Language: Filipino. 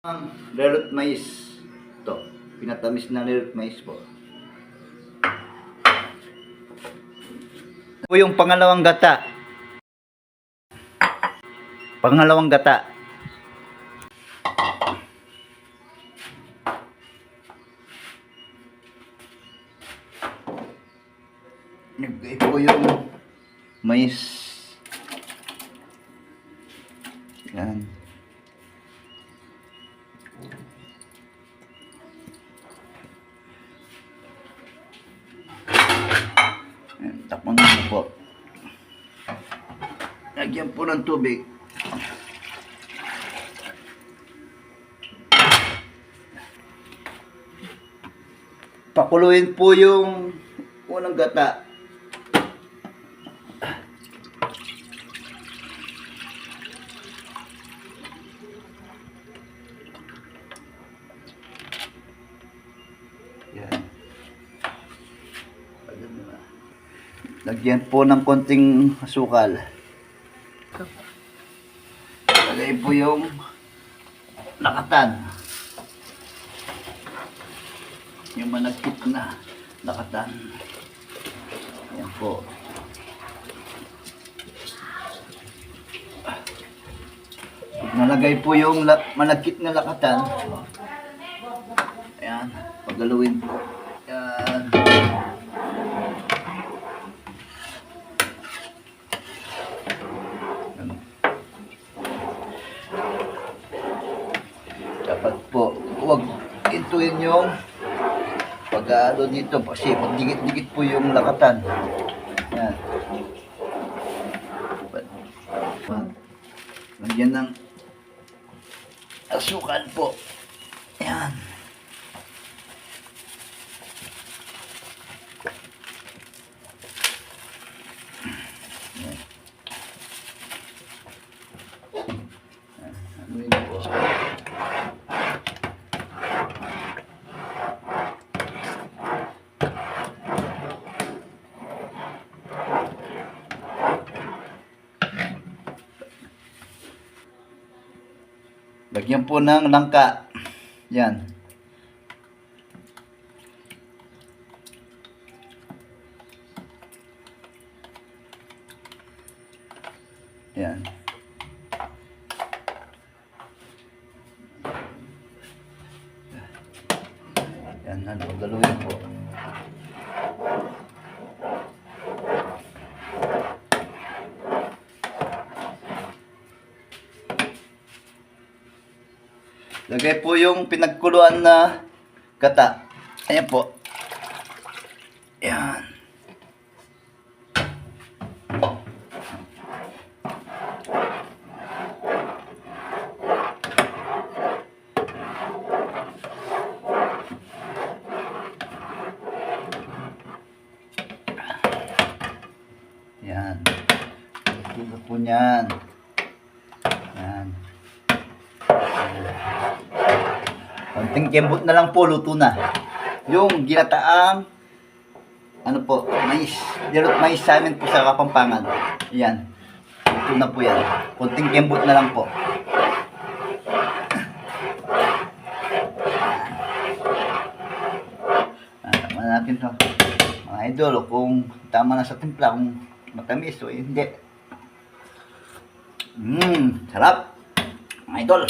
Ang lerot mais. Ito, pinatamis na lerot mais po. Ito yung pangalawang gata. Pangalawang gata. Ito yung mais. Yan. Takpan mo po. Lagyan po ng tubig. Pakuluin po yung unang gata. Yan. Lagyan po ng konting asukal. Lagay po yung lakatan. Yung managkit na lakatan. Yan po. Nalagay po yung managkit na lakatan. Ayan. Paggalawin po. Ayan. Dapat po, huwag intuin yung pag-aalo dito kasi magdikit-dikit po yung lakatan. Yan. Lagyan ng asukal po. Yan. Ano po? Lagyan po ng langka. Yan. Yan. Yan, paggaluin po. Lagay po yung pinagkuluan na gata. Ayan po. Ayan. Ayan. Ito po niyan. Ayan. Konting kembot na lang po, luto na. Yung ginataang ano po, mais. Lerot mais sa amin po sa Kapampangan. Ayan. Luto na po yan. Konting kembot na lang po. Tama natin to. Mga idol, kung tama na sa timpla, kung matamis o hindi. Sarap. Mga idol.